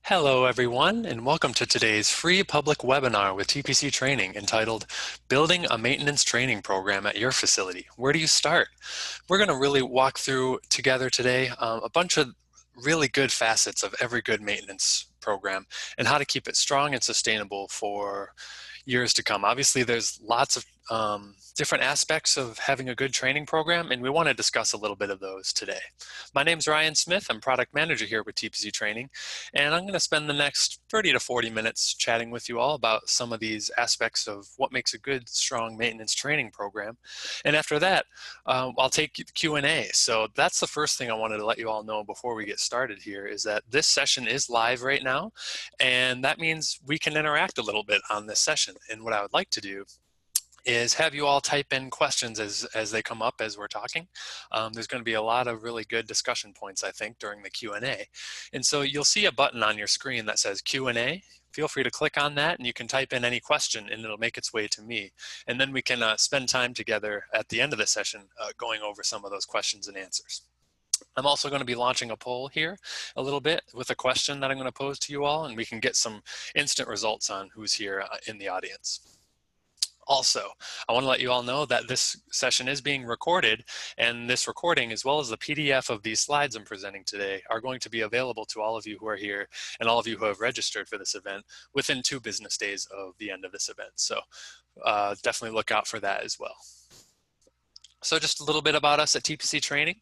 Hello everyone, and welcome to today's free public webinar with TPC Training entitled Building a Maintenance Training Program at Your Facility. Where do you start? We're going to really walk through together today a bunch of really good facets of every good maintenance program and how to keep it strong and sustainable for years to come. Obviously, there's lots of different aspects of having a good training program, and we want to discuss a little bit of those today. My name's Ryan Smith. I'm product manager here with TPC Training, and I'm going to spend the next 30 to 40 minutes chatting with you all about some of these aspects of what makes a good, strong maintenance training program. And after that, I'll take the Q&A. So that's the first thing I wanted to let you all know before we get started here is that this session is live right now, and that means we can interact a little bit on this session. And what I would like to do is have you all type in questions as they come up as we're talking. There's going to be a lot of really good discussion points, I think, during the Q&A. And so you'll see a button on your screen that says Q&A. Feel free to click on that and you can type in any question and it'll make its way to me. And then we can spend time together at the end of the session going over some of those questions and answers. I'm also going to be launching a poll here a little bit with a question that I'm going to pose to you all, and we can get some instant results on who's here in the audience. Also, I want to let you all know that this session is being recorded, and this recording, as well as the PDF of these slides I'm presenting today, are going to be available to all of you who are here and all of you who have registered for this event within 2 business days of the end of this event. So definitely look out for that as well. So just a little bit about us at TPC Training.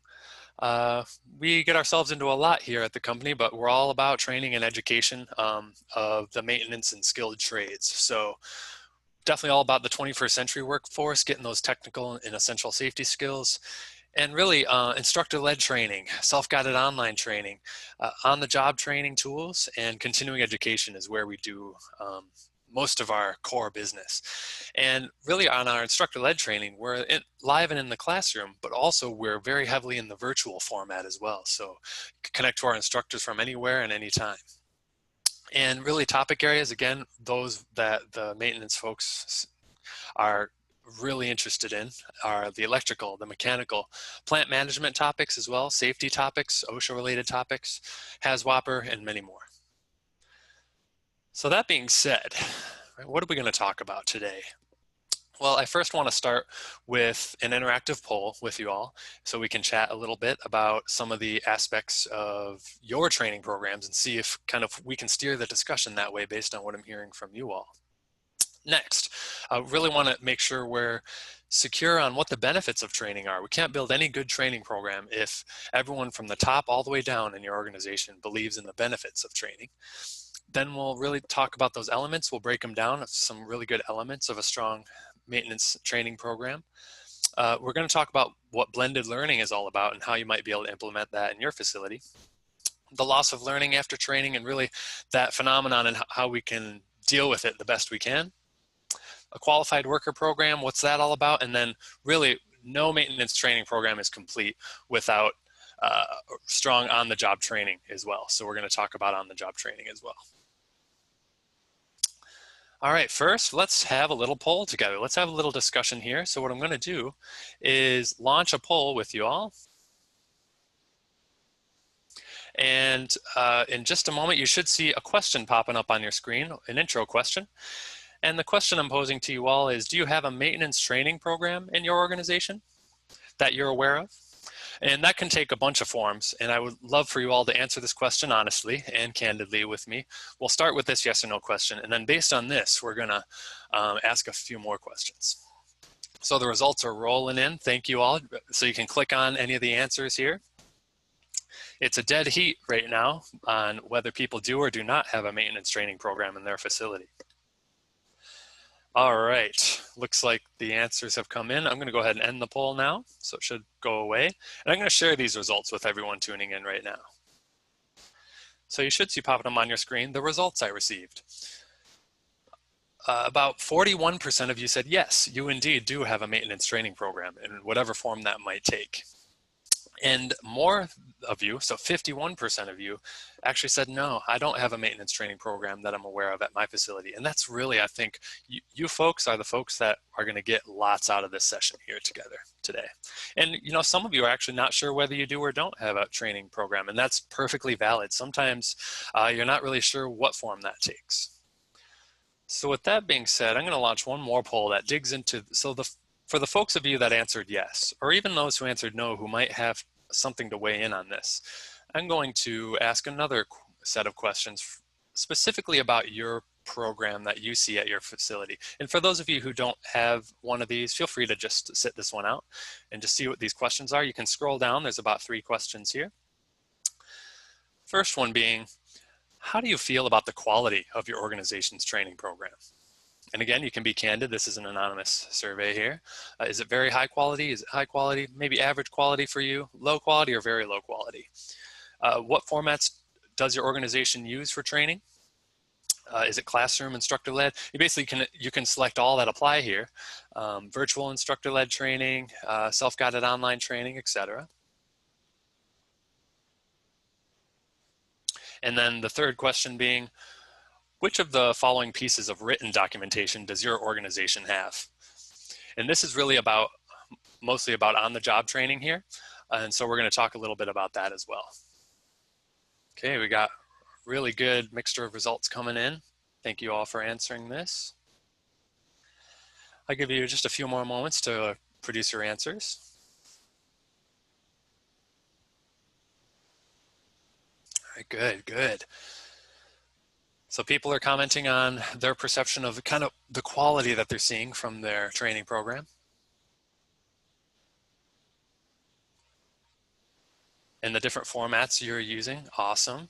We get ourselves into a lot here at the company, but we're all about training and education of the maintenance and skilled trades. So definitely all about the 21st century workforce, getting those technical and essential safety skills, and really instructor-led training, self-guided online training, on-the-job training tools, and continuing education is where we do most of our core business. And really on our instructor-led training, we're live and in the classroom, but also we're very heavily in the virtual format as well. So connect to our instructors from anywhere and anytime. And really topic areas, again, those that the maintenance folks are really interested in are the electrical, the mechanical, plant management topics as well, safety topics, OSHA related topics, HAZWOPER, and many more. So that being said, what are we going to talk about today? Well, I first want to start with an interactive poll with you all so we can chat a little bit about some of the aspects of your training programs and see if we can steer the discussion that way based on what I'm hearing from you all. Next, I really want to make sure we're secure on what the benefits of training are. We can't build any good training program if everyone from the top all the way down in your organization believes in the benefits of training. Then we'll really talk about those elements. We'll break them down, some really good elements of a strong maintenance training program. We're going to talk about what blended learning is all about and how you might be able to implement that in your facility. The loss of learning after training and really that phenomenon and how we can deal with it the best we can. A qualified worker program, what's that all about? And then really no maintenance training program is complete without strong on-the-job training as well. So we're going to talk about on-the-job training as well. All right, first, let's have a little poll together. Let's have a little discussion here. So what I'm going to do is launch a poll with you all. And in just a moment, you should see a question popping up on your screen, an intro question. And the question I'm posing to you all is, do you have a maintenance training program in your organization that you're aware of? And that can take a bunch of forms, and I would love for you all to answer this question honestly and candidly with me. We'll start with this yes or no question, and then based on this, we're gonna ask a few more questions. So the results are rolling in. Thank you all. So you can click on any of the answers here. It's a dead heat right now on whether people do or do not have a maintenance training program in their facility. All right, looks like the answers have come in. I'm going to go ahead and end the poll now, so it should go away. And I'm going to share these results with everyone tuning in right now. So you should see popping up on your screen the results I received. About 41% of you said yes, you indeed do have a maintenance training program in whatever form that might take. And more of you, so 51% of you, actually said, no, I don't have a maintenance training program that I'm aware of at my facility. And that's really, I think, you folks are the folks that are going to get lots out of this session here together. today. And some of you are actually not sure whether you do or don't have a training program, and that's perfectly valid. Sometimes you're not really sure what form that takes. So with that being said, I'm going to launch one more poll that digs into, for the folks of you that answered yes, or even those who answered no who might have something to weigh in on this, I'm going to ask another set of questions specifically about your program that you see at your facility. And for those of you who don't have one of these, feel free to just sit this one out and just see what these questions are. You can scroll down, there's about 3 questions here. First one being, how do you feel about the quality of your organization's training program? And again, you can be candid. This is an anonymous survey here. Is it very high quality? Is it high quality? Maybe average quality for you? Low quality or very low quality? What formats does your organization use for training? Is it classroom, instructor-led? You can select all that apply here. Virtual instructor-led training, self-guided online training, etc. And then the third question being, which of the following pieces of written documentation does your organization have? And this is really mostly about on-the-job training here. And so we're going to talk a little bit about that as well. Okay, we got a really good mixture of results coming in. Thank you all for answering this. I'll give you just a few more moments to produce your answers. All right, good, good. So people are commenting on their perception of kind of the quality that they're seeing from their training program. And the different formats you're using. Awesome.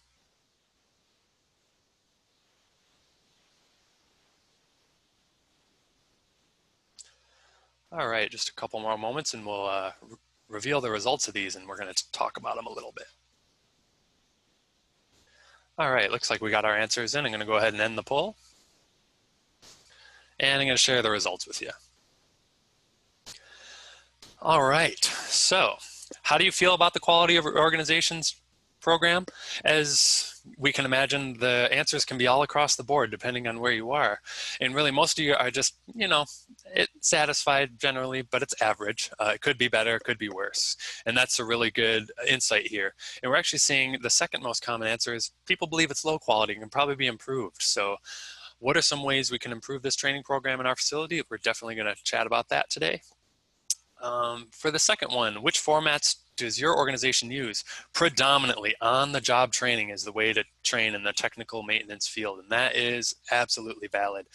All right, just a couple more moments and we'll reveal the results of these, and we're going to talk about them a little bit. All right, looks like we got our answers in. I'm going to go ahead and end the poll. And I'm going to share the results with you. All right, so how do you feel about the quality of your organization's program? As we can imagine, the answers can be all across the board depending on where you are. And really most of you are just, it's satisfied generally, but it's average. It could be better, it could be worse. And that's a really good insight here. And we're actually seeing the second most common answer is people believe it's low quality and can probably be improved. So what are some ways we can improve this training program in our facility? We're definitely going to chat about that today. For the second one, which formats does your organization use? Predominantly on-the-job training is the way to train in the technical maintenance field, and that is absolutely valid.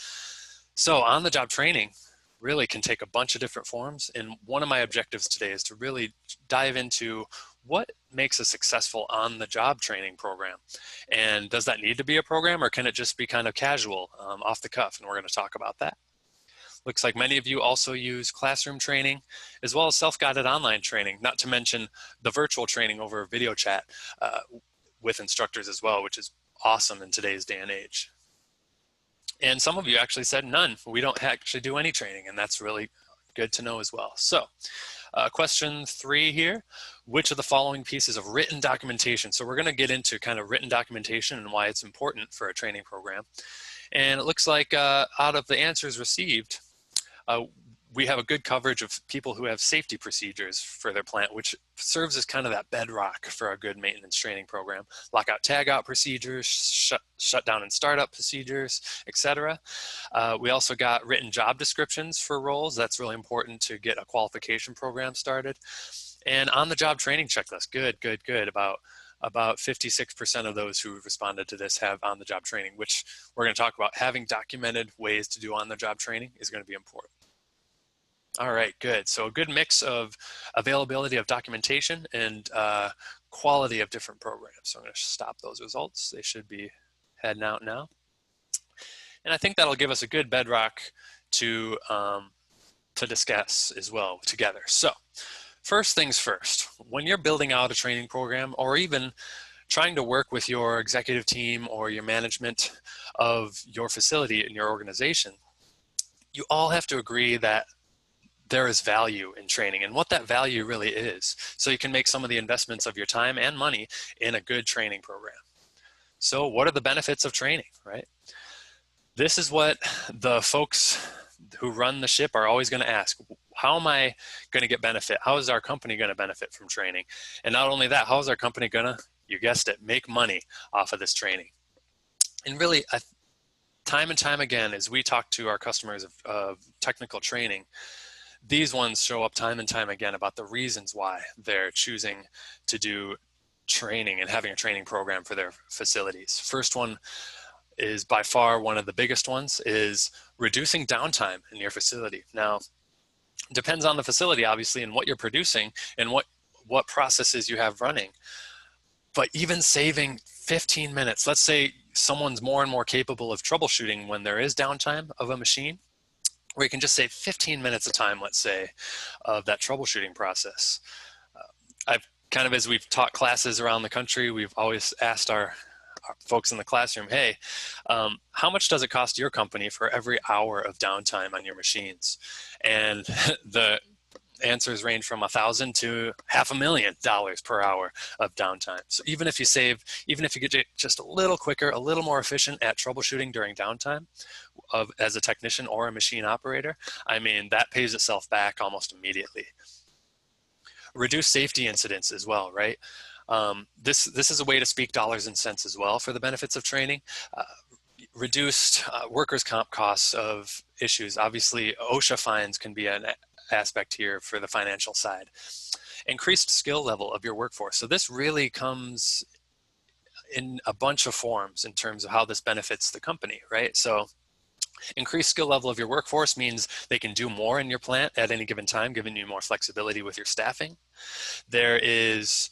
So on-the-job training really can take a bunch of different forms, and one of my objectives today is to really dive into what makes a successful on-the-job training program. And does that need to be a program, or can it just be kind of casual, off the cuff? And we're going to talk about that. Looks like many of you also use classroom training as well as self-guided online training, not to mention the virtual training over video chat with instructors as well, which is awesome in today's day and age. And some of you actually said none. We don't actually do any training, and that's really good to know as well. So question 3 here, which of the following pieces of written documentation? So we're going to get into kind of written documentation and why it's important for a training program. And it looks like out of the answers received, we have a good coverage of people who have safety procedures for their plant, which serves as kind of that bedrock for a good maintenance training program. Lockout, tagout procedures, shutdown and startup procedures, etc. We also got written job descriptions for roles. That's really important to get a qualification program started. And on-the-job training checklist. Good, good, good. About 56% of those who responded to this have on-the-job training, which we're going to talk about. Having documented ways to do on-the-job training is going to be important. All right, good. So a good mix of availability of documentation and quality of different programs. So I'm going to stop those results. They should be heading out now. And I think that'll give us a good bedrock to discuss as well together. So first things first, when you're building out a training program or even trying to work with your executive team or your management of your facility and your organization, you all have to agree that there is value in training and what that value really is. So you can make some of the investments of your time and money in a good training program. So what are the benefits of training, right? This is what the folks who run the ship are always going to ask. how am I going to get benefit? How is our company going to benefit from training? And not only that, how is our company going to, you guessed it, make money off of this training? And really, time and time again, as we talk to our customers of technical training, these ones show up time and time again about the reasons why they're choosing to do training and having a training program for their facilities. First one is by far one of the biggest ones, is reducing downtime in your facility. Now, it depends on the facility, obviously, and what you're producing and what processes you have running. But even saving 15 minutes, let's say someone's more and more capable of troubleshooting when there is downtime of a machine, where you can just save 15 minutes of time, let's say, of that troubleshooting process. I've kind of, as we've taught classes around the country, we've always asked our folks in the classroom, hey, how much does it cost your company for every hour of downtime on your machines? And the answers range from $1,000 to $500,000 per hour of downtime. So even if you get just a little quicker, a little more efficient at troubleshooting during downtime as a technician or a machine operator, I mean, that pays itself back almost immediately. Reduce safety incidents as well, right? This is a way to speak dollars and cents as well for the benefits of training. Reduced workers' comp costs of issues. Obviously, OSHA fines can be an aspect here for the financial side. Increased skill level of your workforce. So this really comes in a bunch of forms in terms of how this benefits the company, right? So increased skill level of your workforce means they can do more in your plant at any given time, giving you more flexibility with your staffing. There is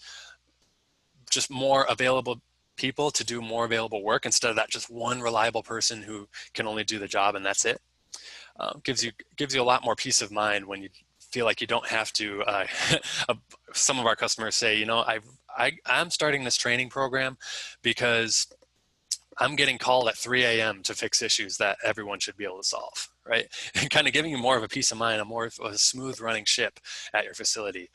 just more available people to do more available work instead of that just one reliable person who can only do the job and that's it. Gives you a lot more peace of mind when you feel like you don't have to. Some of our customers say, you know, I'm starting this training program because I'm getting called at 3 a.m. to fix issues that everyone should be able to solve, right? And kind of giving you more of a peace of mind, a more of a smooth running ship at your facility.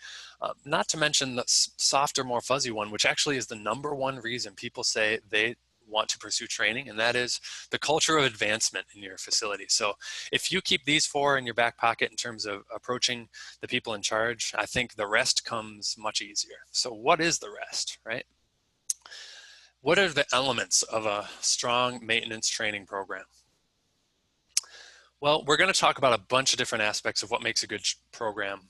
Not to mention the softer, more fuzzy one, which actually is the #1 reason people say they want to pursue training, and that is the culture of advancement in your facility. So if you keep these 4 in your back pocket in terms of approaching the people in charge, I think the rest comes much easier. So what is the rest, right? What are the elements of a strong maintenance training program? Well, we're going to talk about a bunch of different aspects of what makes a good program,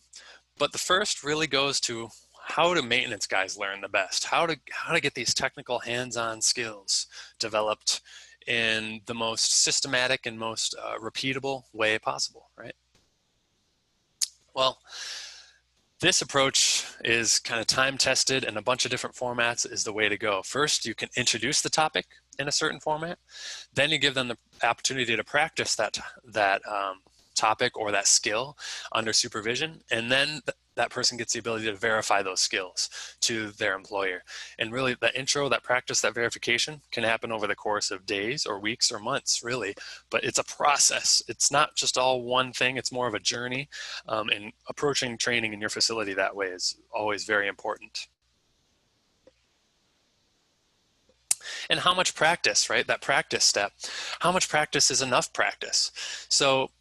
but the first really goes to how do maintenance guys learn the best? How to get these technical hands-on skills developed in the most systematic and most repeatable way possible, right? Well, this approach is kind of time-tested, and a bunch of different formats is the way to go. First, you can introduce the topic in a certain format. Then you give them the opportunity to practice that topic or that skill under supervision, and then that person gets the ability to verify those skills to their employer. And really, that intro, that practice, that verification can happen over the course of days or weeks or months, really. But it's a process. It's not just all one thing. It's more of a journey. And approaching training in your facility that way is always very important. And how much practice, right? That practice step. How much practice is enough practice? So,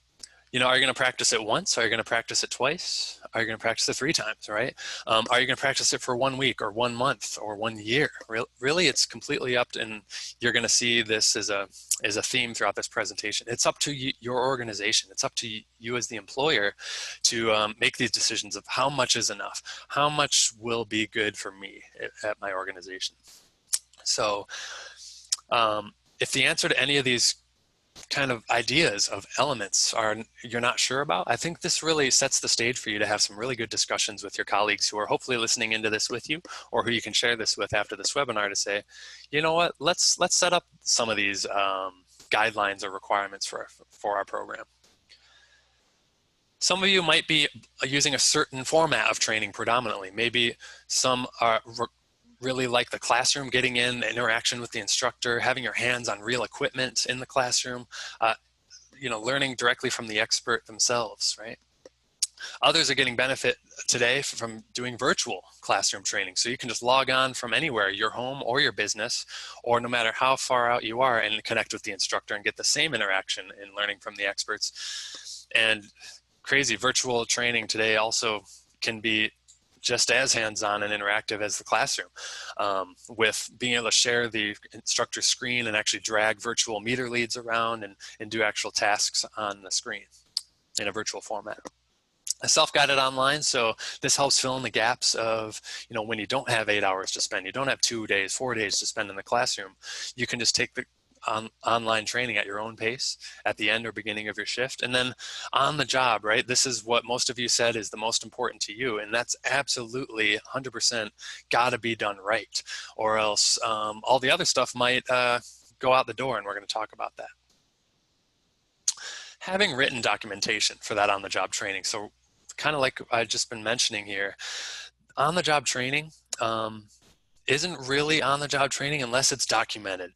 you know, are you going to practice it once? Are you going to practice it twice? Are you going to practice it 3 times, right? Are you going to practice it for 1 week or 1 month or 1 year? Really, it's completely up to, and you're going to see this as a theme throughout this presentation. It's up to your organization. It's up to you as the employer to make these decisions of how much is enough, how much will be good for me at my organization. So if the answer to any of these kind of ideas of elements you're not sure about, I think this really sets the stage for you to have some really good discussions with your colleagues who are hopefully listening into this with you, or who you can share this with after this webinar to say, you know what, let's set up some of these guidelines or requirements for our program. Some of you might be using a certain format of training predominantly. Maybe some are really like the classroom, getting in the interaction with the instructor, having your hands on real equipment in the classroom, you know, learning directly from the expert themselves, right? Others are getting benefit today from doing virtual classroom training. So you can just log on from anywhere, your home or your business, or no matter how far out you are, and connect with the instructor and get the same interaction in learning from the experts. And crazy. Virtual training today also can be just as hands-on and interactive as the classroom, with being able to share the instructor's screen and actually drag virtual meter leads around and do actual tasks on the screen in a virtual format. Self-guided online, so this helps fill in the gaps of, when you don't have 8 hours to spend, you don't have 2 days, 4 days to spend in the classroom, you can just take the online training at your own pace at the end or beginning of your shift. And then on the job, right, this is what most of you said is the most important to you, and that's absolutely 100% got to be done right, or else all the other stuff might go out the door, and we're going to talk about that. Having written documentation for that on-the-job training. So kind of like I've just been mentioning here, on-the-job training isn't really on-the-job training unless it's documented.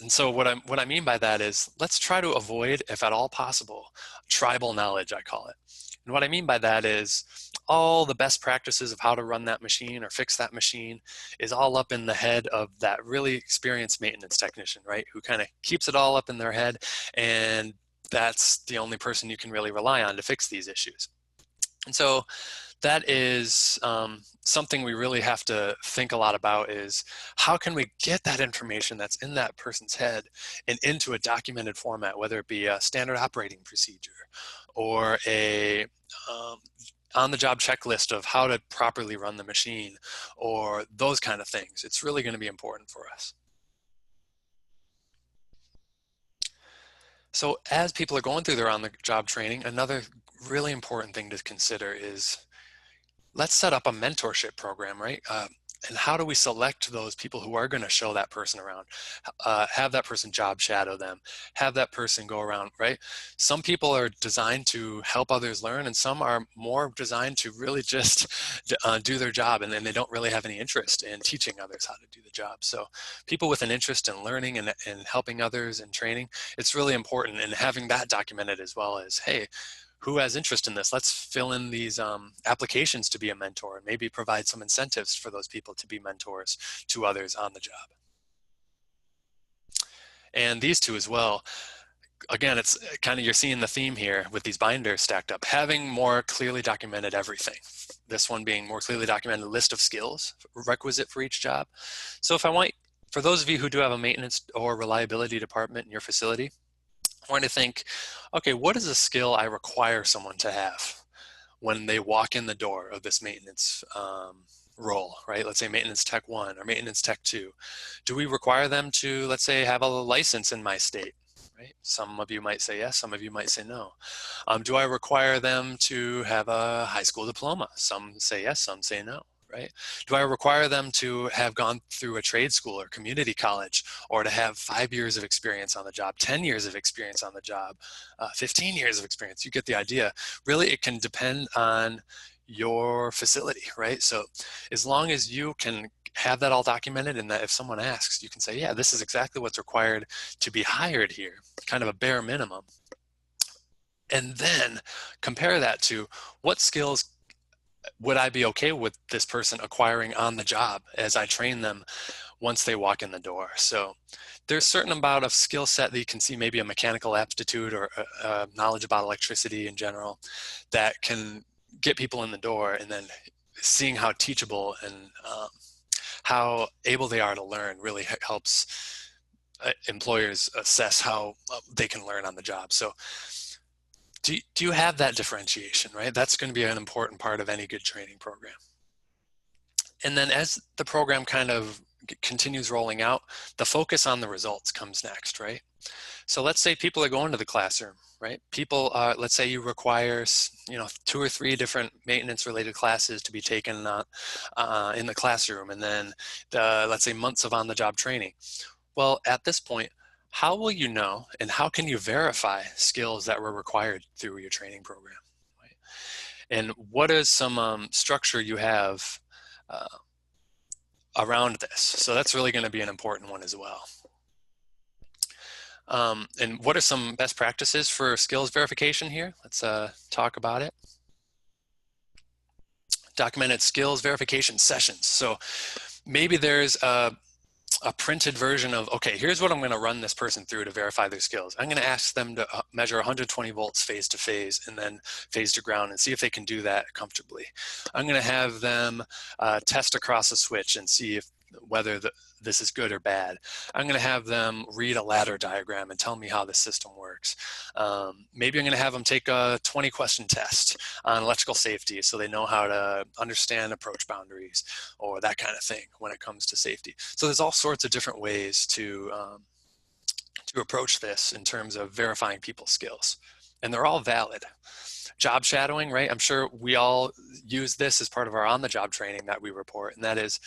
And so what I mean by that is, let's try to avoid, if at all possible, tribal knowledge, I call it. And what I mean by that is all the best practices of how to run that machine or fix that machine is all up in the head of that really experienced maintenance technician, right? Who kind of keeps it all up in their head, and that's the only person you can really rely on to fix these issues. And so that is something we really have to think a lot about, is how can we get that information that's in that person's head and into a documented format, whether it be a standard operating procedure or a on-the-job checklist of how to properly run the machine, or those kind of things. It's really going to be important for us. So as people are going through their on-the-job training, another really important thing to consider is, let's set up a mentorship program, right? And how do we select those people who are going to show that person around? Have that person job shadow them, have that person go around, right? Some people are designed to help others learn, and some are more designed to really just do their job, and then they don't really have any interest in teaching others how to do the job. So people with an interest in learning and helping others and training, it's really important, and having that documented as well as, hey, who has interest in this? Let's fill in these applications to be a mentor, and maybe provide some incentives for those people to be mentors to others on the job. And these two as well, again, it's kind of, you're seeing the theme here with these binders stacked up, having more clearly documented everything. This one being more clearly documented list of skills requisite for each job. So if I want, for those of you who do have a maintenance or reliability department in your facility, I want to think, okay, what is a skill I require someone to have when they walk in the door of this maintenance role, right? Let's say maintenance tech 1 or maintenance tech 2. Do we require them to, let's say, have a license in my state, right? Some of you might say yes, some of you might say no. Do I require them to have a high school diploma? Some say yes, some say no. Right? Do I require them to have gone through a trade school or community college, or to have 5 years of experience on the job, 10 years of experience on the job, 15 years of experience? You get the idea. Really, it can depend on your facility, right? So as long as you can have that all documented, and that if someone asks, you can say, yeah, this is exactly what's required to be hired here, kind of a bare minimum. And then compare that to what skills would I be okay with this person acquiring on the job as I train them once they walk in the door. So there's a certain amount of skill set that you can see, maybe a mechanical aptitude or knowledge about electricity in general, that can get people in the door, and then seeing how teachable and how able they are to learn really helps employers assess how they can learn on the job. So do you have that differentiation, right? That's going to be an important part of any good training program. And then as the program kind of continues rolling out, the focus on the results comes next, right? So let's say people are going to the classroom, right? People, let's say you require, 2 or 3 different maintenance related classes to be taken in the classroom, and then let's say months of on-the-job training. Well, at this point, how will you know, and how can you verify skills that were required through your training program? Right? And what is some structure you have around this? So that's really going to be an important one as well. And what are some best practices for skills verification here? Let's talk about it. Documented skills verification sessions. So maybe there's a a printed version of, okay, here's what I'm going to run this person through to verify their skills. I'm going to ask them to measure 120 volts phase to phase and then phase to ground and see if they can do that comfortably. I'm going to have them test across a switch and see if whether this is good or bad. I'm going to have them read a ladder diagram and tell me how the system works. Maybe I'm going to have them take a 20-question test on electrical safety so they know how to understand approach boundaries or that kind of thing when it comes to safety. So there's all sorts of different ways to approach this in terms of verifying people's skills, and they're all valid. Job shadowing, right? I'm sure we all use this as part of our on-the-job training that we report, and that is,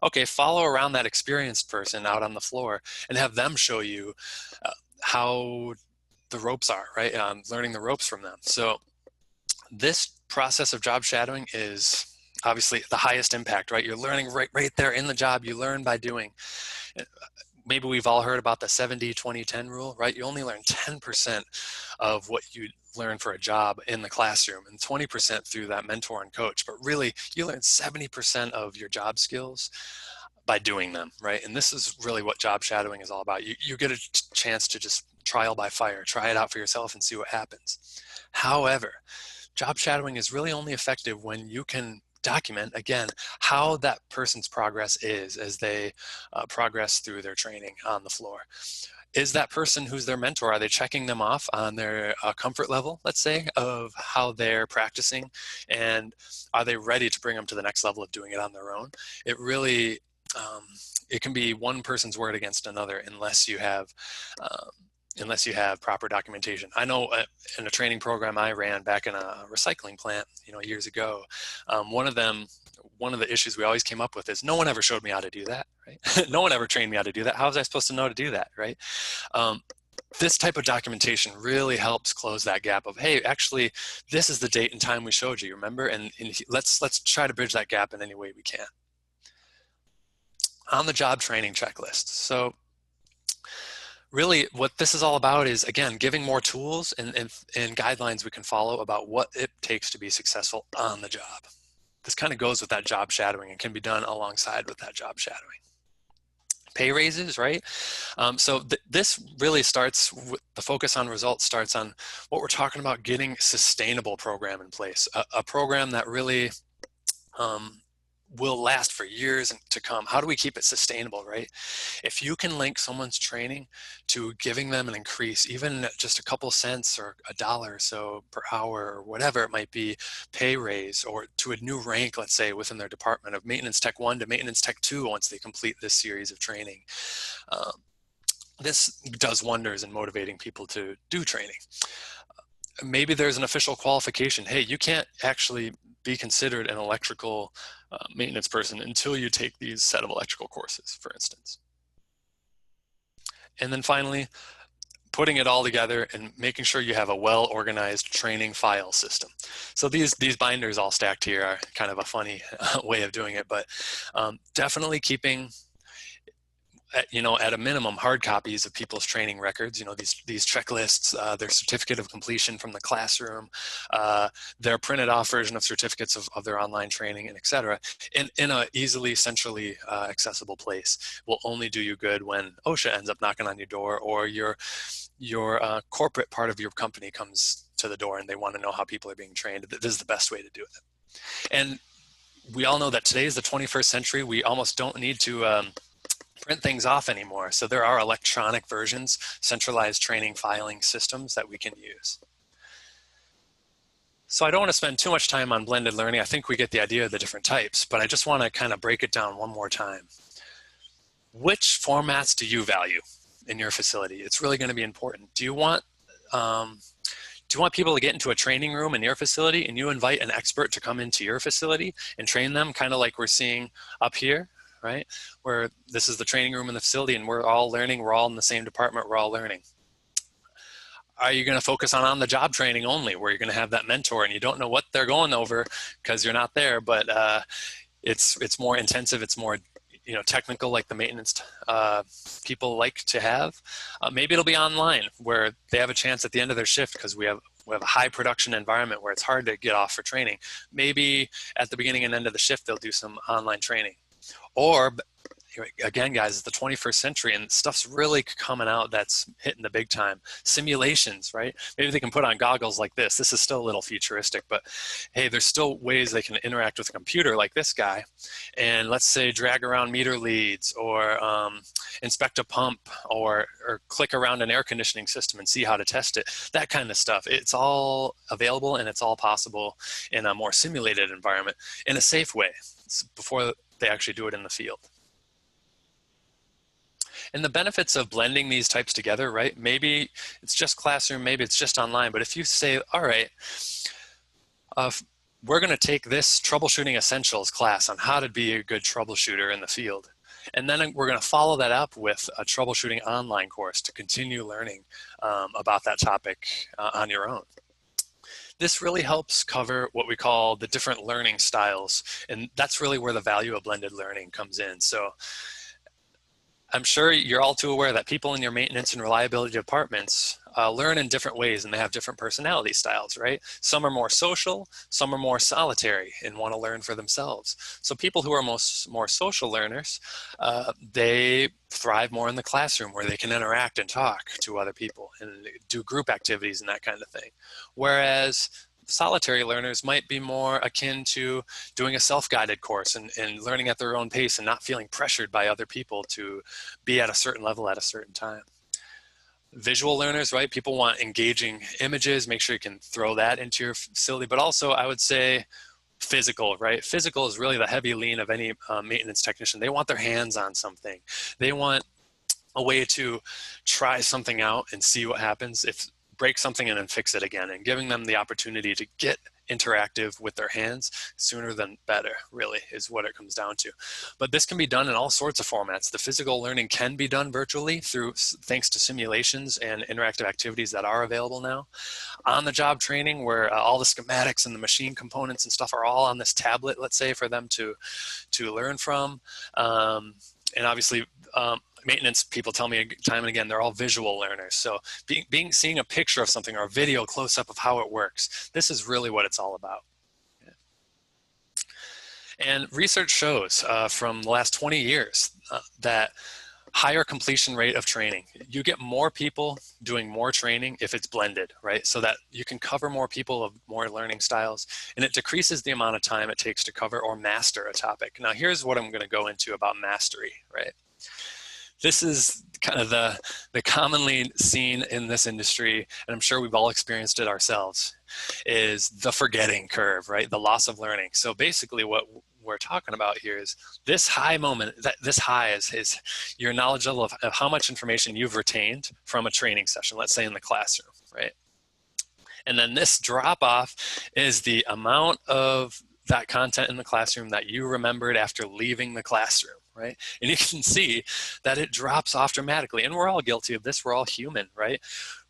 okay, follow around that experienced person out on the floor and have them show you how the ropes are, right? Learning the ropes from them. So this process of job shadowing is obviously the highest impact, right? You're learning right there in the job. You learn by doing. Maybe we've all heard about the 70-20-10 rule, right? You only learn 10% of what you learn for a job in the classroom and 20% through that mentor and coach. But really, you learn 70% of your job skills by doing them, right? And this is really what job shadowing is all about. You get a chance to just trial by fire, try it out for yourself and see what happens. However, job shadowing is really only effective when you can document, again, how that person's progress is as they progress through their training on the floor. Is that person who's their mentor, are they checking them off on their comfort level, let's say, of how they're practicing? And are they ready to bring them to the next level of doing it on their own? It really, it can be one person's word against another unless you have proper documentation. I know in a training program I ran back in a recycling plant, years ago, one of the issues we always came up with is no one ever showed me how to do that, right? No one ever trained me how to do that. How was I supposed to know to do that, right? This type of documentation really helps close that gap of, hey, actually, this is the date and time we showed you, remember? And let's try to bridge that gap in any way we can. On the job training checklist. So really what this is all about is, again, giving more tools and guidelines we can follow about what it takes to be successful on the job. This kind of goes with that job shadowing and can be done alongside with that job shadowing. Pay raises, right? So this really starts with the focus on results, starts on what we're talking about, getting a sustainable program in place, a program that really will last for years to come. How do we keep it sustainable, right? If you can link someone's training to giving them an increase, even just a couple cents or $1 or so per hour or whatever it might be, pay raise, or to a new rank, let's say, within their department of maintenance tech 1 to maintenance tech 2 once they complete this series of training. This does wonders in motivating people to do training. Maybe there's an official qualification. Hey, you can't actually be considered an electrical maintenance person until you take these set of electrical courses, for instance. And then finally, putting it all together and making sure you have a well-organized training file system. So these binders all stacked here are kind of a funny way of doing it, but definitely keeping at a minimum, hard copies of people's training records, these checklists, their certificate of completion from the classroom, their printed off version of certificates of their online training, and et cetera, in a easily, centrally accessible place will only do you good when OSHA ends up knocking on your door, or your corporate part of your company comes to the door and they want to know how people are being trained. This is the best way to do it. And we all know that today is the 21st century. We almost don't need to print things off anymore. So there are electronic versions, centralized training filing systems that we can use. So I don't want to spend too much time on blended learning. I think we get the idea of the different types, but I just want to kind of break it down one more time. Which formats do you value in your facility? It's really going to be important. Do you want people to get into a training room in your facility and you invite an expert to come into your facility and train them, kind of like we're seeing up here? Right? Where this is the training room in the facility and we're all learning, we're all in the same department, we're all learning. Are you going to focus on the job training only, where you're going to have that mentor and you don't know what they're going over because you're not there, but it's more intensive, it's more technical, like the maintenance people like to have. Maybe it'll be online where they have a chance at the end of their shift, because we have a high production environment where it's hard to get off for training. Maybe at the beginning and end of the shift they'll do some online training. Or again, guys, it's the 21st century and stuff's really coming out that's hitting the big time. Simulations, right? Maybe they can put on goggles like this. This is still a little futuristic, but hey, there's still ways they can interact with a computer like this guy. And let's say drag around meter leads or inspect a pump or click around an air conditioning system and see how to test it. That kind of stuff. It's all available and it's all possible in a more simulated environment in a safe way before they actually do it in the field. And the benefits of blending these types together, right? Maybe it's just classroom, maybe it's just online, but if you say, all right, we're going to take this troubleshooting essentials class on how to be a good troubleshooter in the field. And then we're going to follow that up with a troubleshooting online course to continue learning about that topic on your own. This really helps cover what we call the different learning styles. And that's really where the value of blended learning comes in. So I'm sure you're all too aware that people in your maintenance and reliability departments learn in different ways and they have different personality styles, right? Some are more social, some are more solitary and want to learn for themselves. So people who are more social learners, they thrive more in the classroom where they can interact and talk to other people and do group activities and that kind of thing. Whereas solitary learners might be more akin to doing a self-guided course and learning at their own pace and not feeling pressured by other people to be at a certain level at a certain time. Visual learners, right? People want engaging images, make sure you can throw that into your facility, but also I would say physical, right? Physical is really the heavy lean of any maintenance technician. They want their hands on something. They want a way to try something out and see what happens. If break something and then fix it again, and giving them the opportunity to get interactive with their hands sooner than better, really, is what it comes down to. But this can be done in all sorts of formats. The physical learning can be done virtually thanks to simulations and interactive activities that are available now. On-the-job training, where all the schematics and the machine components and stuff are all on this tablet, let's say, for them to learn from. And obviously, maintenance people tell me time and again, they're all visual learners. So seeing a picture of something or a video close up of how it works, this is really what it's all about. Yeah. And research shows from the last 20 years that higher completion rate of training. You get more people doing more training if it's blended, right? So that you can cover more people of more learning styles, and it decreases the amount of time it takes to cover or master a topic. Now, here's what I'm going to go into about mastery, right? This is kind of the commonly seen in this industry, and I'm sure we've all experienced it ourselves, is the forgetting curve, right? The loss of learning. So basically what we're talking about here is this high moment, this high is your knowledge level of how much information you've retained from a training session, let's say in the classroom, right? And then this drop off is the amount of that content in the classroom that you remembered after leaving the classroom, right? And you can see that it drops off dramatically. And we're all guilty of this. We're all human, right?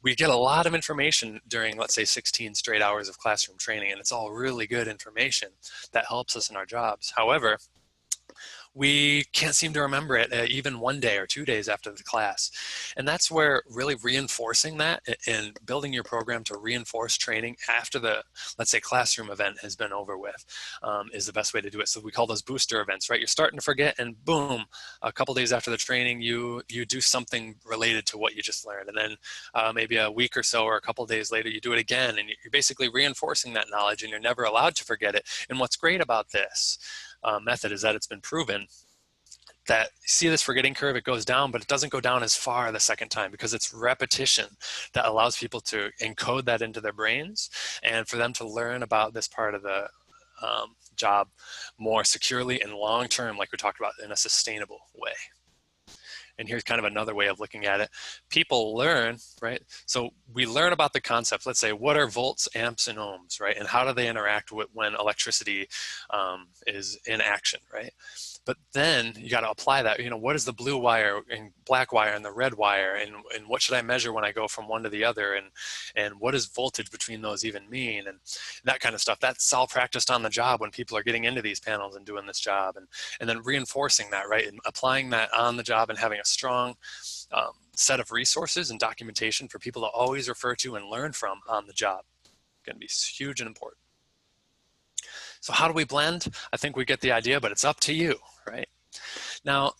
We get a lot of information during, let's say, 16 straight hours of classroom training, and it's all really good information that helps us in our jobs. However, we can't seem to remember it even 1 day or 2 days after the class. And that's where really reinforcing that and building your program to reinforce training after the, let's say, classroom event has been over with is the best way to do it. So we call those booster events, right? You're starting to forget, and boom, a couple days after the training, you do something related to what you just learned. And then maybe a week or so or a couple days later, you do it again, and you're basically reinforcing that knowledge, and you're never allowed to forget it. And what's great about this method is that it's been proven that, see this forgetting curve, it goes down, but it doesn't go down as far the second time because it's repetition that allows people to encode that into their brains and for them to learn about this part of the job more securely and long-term, like we talked about, in a sustainable way. And here's kind of another way of looking at it. People learn, right? So we learn about the concept. Let's say, what are volts, amps, and ohms, right? And how do they interact with when electricity is in action, right? But then you got to apply that. You know, what is the blue wire and black wire and the red wire, and what should I measure when I go from one to the other, and what does voltage between those even mean, and that kind of stuff. That's all practiced on the job when people are getting into these panels and doing this job, and then reinforcing that, right, and applying that on the job and having a strong set of resources and documentation for people to always refer to and learn from on the job. Going to be huge and important. So how do we blend? I think we get the idea, but it's up to you, right? Now,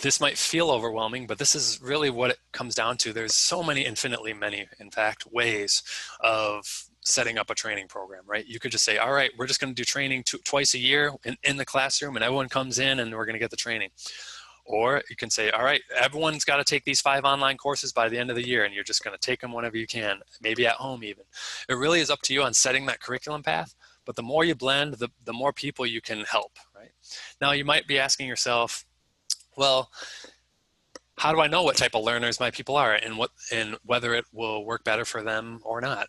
this might feel overwhelming, but this is really what it comes down to. There's so many, infinitely many, in fact, ways of setting up a training program, right? You could just say, all right, we're just going to do training twice a year in the classroom, and everyone comes in and we're going to get the training. Or you can say, all right, everyone's got to take these 5 online courses by the end of the year, and you're just going to take them whenever you can, maybe at home even. It really is up to you on setting that curriculum path, but the more you blend, the more people you can help, right? Now, you might be asking yourself, well, how do I know what type of learners my people are and whether it will work better for them or not?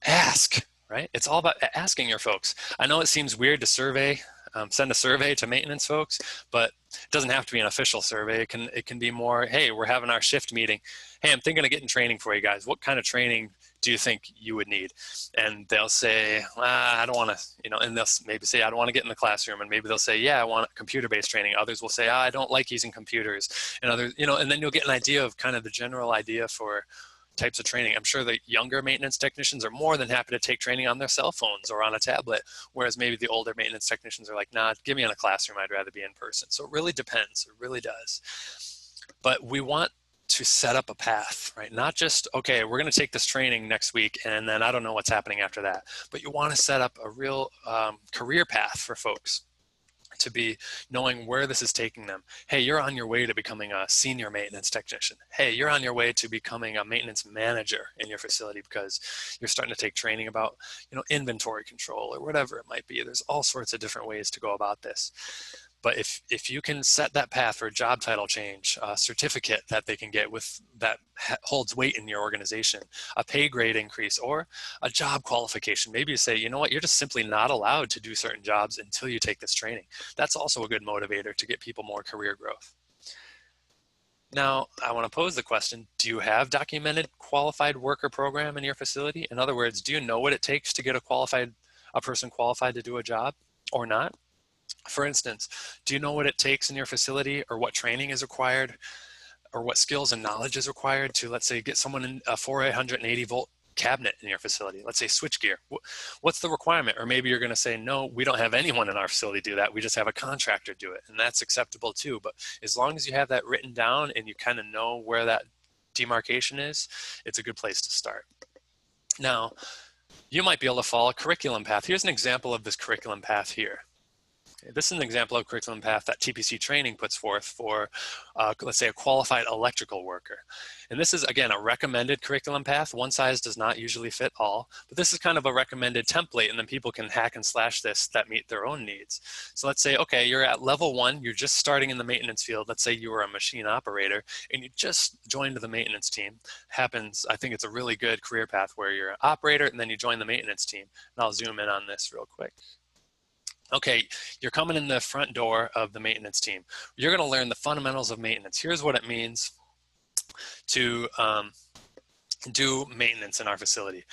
Ask, right? It's all about asking your folks. I know it seems weird to send a survey to maintenance folks, but it doesn't have to be an official survey. It can be more, hey, we're having our shift meeting. Hey, I'm thinking of getting training for you guys. What kind of training do you think you would need? And they'll say, I don't want to, and they'll maybe say, I don't want to get in the classroom. And maybe they'll say, yeah, I want computer-based training. Others will say, I don't like using computers. And others, and then you'll get an idea of kind of the general idea for types of training. I'm sure the younger maintenance technicians are more than happy to take training on their cell phones or on a tablet, whereas maybe the older maintenance technicians are like, nah, give me in a classroom, I'd rather be in person. So it really depends, it really does. But we want to set up a path, right? Not just, okay, we're going to take this training next week and then I don't know what's happening after that, but you want to set up a real career path for folks to be knowing where this is taking them. Hey, you're on your way to becoming a senior maintenance technician. Hey, you're on your way to becoming a maintenance manager in your facility because you're starting to take training about, inventory control or whatever it might be. There's all sorts of different ways to go about this. But if you can set that path for a job title change, a certificate that they can get with that holds weight in your organization, a pay grade increase, or a job qualification, maybe you say, you know what, you're just simply not allowed to do certain jobs until you take this training. That's also a good motivator to get people more career growth. Now, I want to pose the question, do you have documented qualified worker program in your facility? In other words, do you know what it takes to get a person qualified to do a job or not? For instance, do you know what it takes in your facility or what training is required or what skills and knowledge is required to, let's say, get someone in a 480 volt cabinet in your facility, let's say switchgear? What's the requirement? Or maybe you're going to say, no, we don't have anyone in our facility do that. We just have a contractor do it. And that's acceptable too. But as long as you have that written down and you kind of know where that demarcation is, it's a good place to start. Now, you might be able to follow a curriculum path. Here's an example of this curriculum path here. This is an example of curriculum path that TPC Training puts forth for, let's say, a qualified electrical worker. And this is, again, a recommended curriculum path. One size does not usually fit all, but this is kind of a recommended template, and then people can hack and slash this that meet their own needs. So let's say, okay, you're at level 1, you're just starting in the maintenance field. Let's say you were a machine operator, and you just joined the maintenance team. Happens, I think it's a really good career path where you're an operator, and then you join the maintenance team. And I'll zoom in on this real quick. Okay, you're coming in the front door of the maintenance team. You're going to learn the fundamentals of maintenance. Here's what it means to do maintenance in our facility.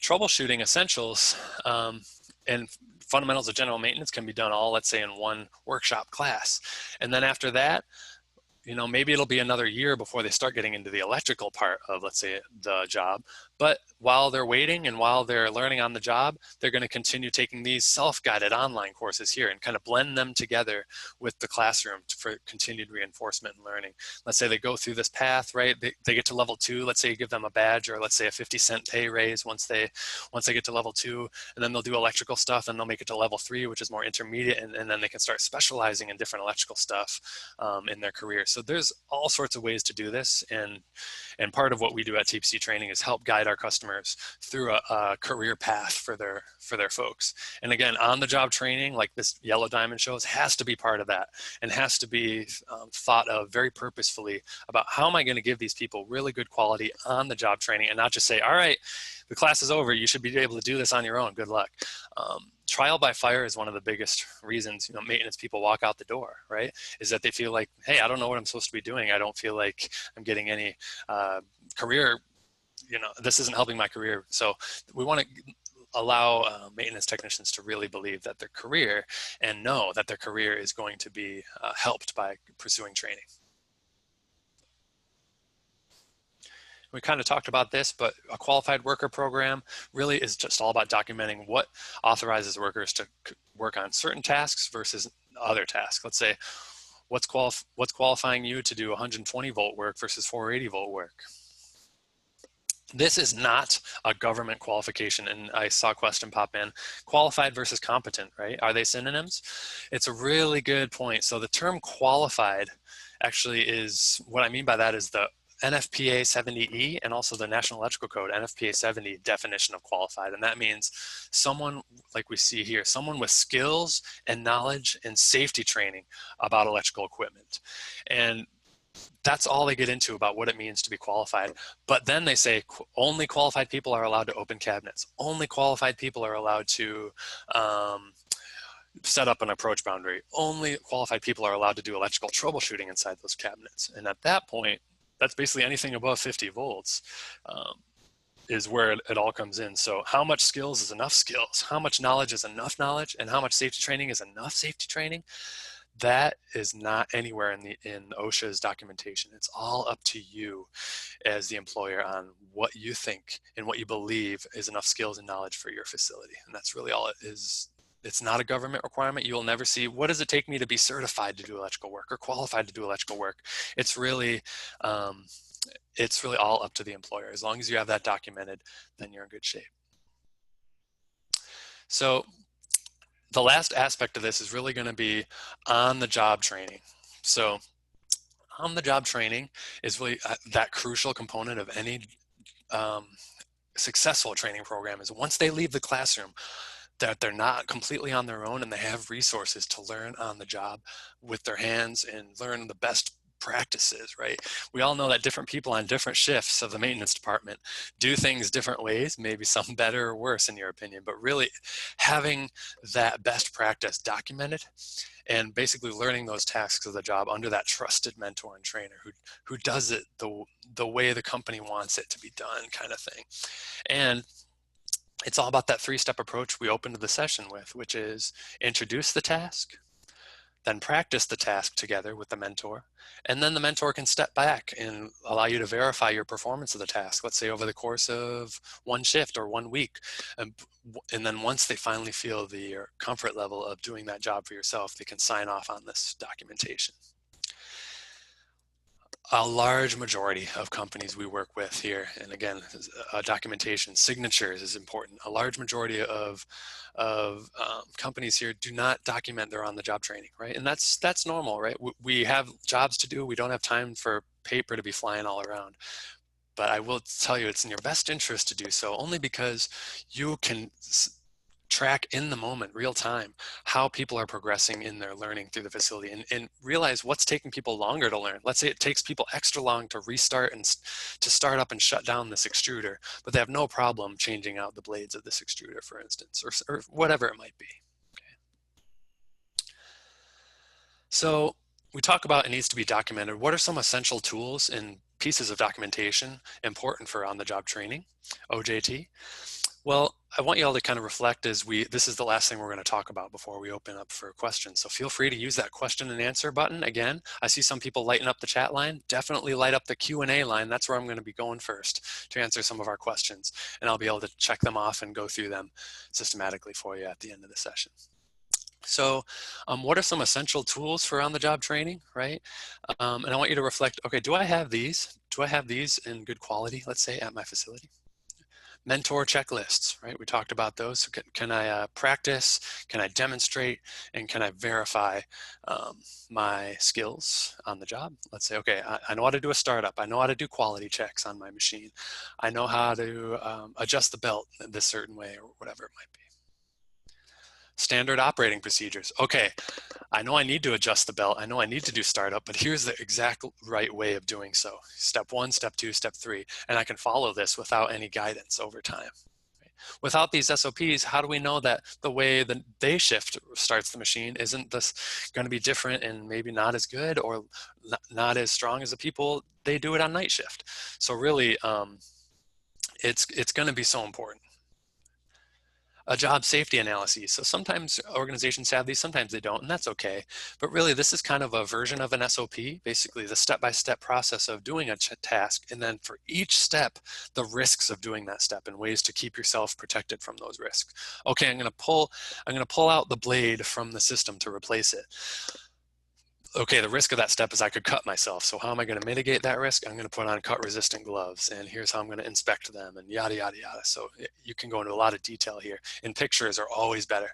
Troubleshooting essentials and fundamentals of general maintenance can be done all, let's say, in one workshop class. And then after that, maybe it'll be another year before they start getting into the electrical part of, let's say, the job. But while they're waiting and while they're learning on the job, they're going to continue taking these self-guided online courses here and kind of blend them together with the classroom for continued reinforcement and learning. Let's say they go through this path, right? They get to level 2. Let's say you give them a badge or let's say a 50-cent pay raise once they get to level 2, and then they'll do electrical stuff and they'll make it to level 3, which is more intermediate, and then they can start specializing in different electrical stuff in their career. So there's all sorts of ways to do this, and part of what we do at TPC Training is help guide our customers through a career path for their folks. And again, on-the-job training, like this Yellow Diamond shows, has to be part of that and has to be thought of very purposefully about how am I going to give these people really good quality on-the-job training and not just say, all right, the class is over, you should be able to do this on your own, good luck. Trial by fire is one of the biggest reasons, maintenance people walk out the door, right? Is that they feel like, hey, I don't know what I'm supposed to be doing. I don't feel like I'm getting any career, this isn't helping my career. So we want to allow maintenance technicians to really believe that their career and know that their career is going to be helped by pursuing training. We kind of talked about this, but a qualified worker program really is just all about documenting what authorizes workers to work on certain tasks versus other tasks. Let's say What's qualifying you to do 120 volt work versus 480 volt work? This is not a government qualification, and I saw a question pop in. Qualified versus competent, right? Are they synonyms? It's a really good point. So the term qualified actually is, what I mean by that is the NFPA 70E and also the National Electrical Code NFPA 70 definition of qualified. And that means someone, like we see here, someone with skills and knowledge and safety training about electrical equipment. And that's all they get into about what it means to be qualified. But then they say only qualified people are allowed to open cabinets. Only qualified people are allowed to set up an approach boundary. Only qualified people are allowed to do electrical troubleshooting inside those cabinets. And at that point, that's basically anything above 50 volts is where it all comes in. So how much skills is enough skills? How much knowledge is enough knowledge? And how much safety training is enough safety training? That is not anywhere in OSHA's documentation. It's all up to you as the employer on what you think and what you believe is enough skills and knowledge for your facility. And that's really all it is. It's not a government requirement. You will never see, what does it take me to be certified to do electrical work or qualified to do electrical work? It's really all up to the employer. As long as you have that documented, then you're in good shape. So the last aspect of this is really going to be on-the-job training. So on-the-job training is really that crucial component of any successful training program. Is once they leave the classroom, that they're not completely on their own and they have resources to learn on the job with their hands and learn the best practices, right? We all know that different people on different shifts of the maintenance department do things different ways, maybe some better or worse in your opinion, but really having that best practice documented and basically learning those tasks of the job under that trusted mentor and trainer who does it the way the company wants it to be done, kind of thing. And it's all about that three-step approach we opened the session with, which is introduce the task, then practice the task together with the mentor, and then the mentor can step back and allow you to verify your performance of the task, let's say over the course of one shift or 1 week. And then once they finally feel the comfort level of doing that job for yourself, they can sign off on this documentation. A large majority of companies we work with here, and again, documentation, signatures is important. A large majority of companies here do not document their on-the-job training, right? And that's normal, right? We have jobs to do. We don't have time for paper to be flying all around. But I will tell you, it's in your best interest to do so, only because you can track in the moment, real time, how people are progressing in their learning through the facility and realize what's taking people longer to learn. Let's say it takes people extra long to restart and to start up and shut down this extruder, but they have no problem changing out the blades of this extruder, for instance, or whatever it might be. Okay. So we talk about it needs to be documented. What are some essential tools and pieces of documentation important for on-the-job training, OJT? Well, I want you all to kind of reflect as this is the last thing we're going to talk about before we open up for questions. So feel free to use that question and answer button. Again, I see some people lighting up the chat line. Definitely light up the Q&A line. That's where I'm going to be going first to answer some of our questions. And I'll be able to check them off and go through them systematically for you at the end of the session. So what are some essential tools for on-the-job training, right? And I want you to reflect, okay, do I have these? Do I have these in good quality, let's say, at my facility? Mentor checklists, right? We talked about those. So can I practice, can I demonstrate, and can I verify my skills on the job? Let's say, okay, I know how to do a startup. I know how to do quality checks on my machine. I know how to adjust the belt this certain way or whatever it might be. Standard operating procedures. Okay, I know I need to adjust the belt. I know I need to do startup, but here's the exact right way of doing so. Step 1, step 2, step 3, and I can follow this without any guidance over time. Without these SOPs, how do we know that the way the day shift starts the machine isn't this going to be different and maybe not as good or not as strong as the people they do it on night shift? So really, it's going to be so important. A job safety analysis. So sometimes organizations have these, sometimes they don't, and that's okay. But really, this is kind of a version of an SOP, basically the step-by-step process of doing a task, and then for each step, the risks of doing that step and ways to keep yourself protected from those risks. Okay, I'm going to pull out the blade from the system to replace it. okay, the risk of that step is I could cut myself. So how am I going to mitigate that risk? I'm going to put on cut resistant gloves, and here's how I'm going to inspect them, and yada, yada, yada. So you can go into a lot of detail here, and pictures are always better.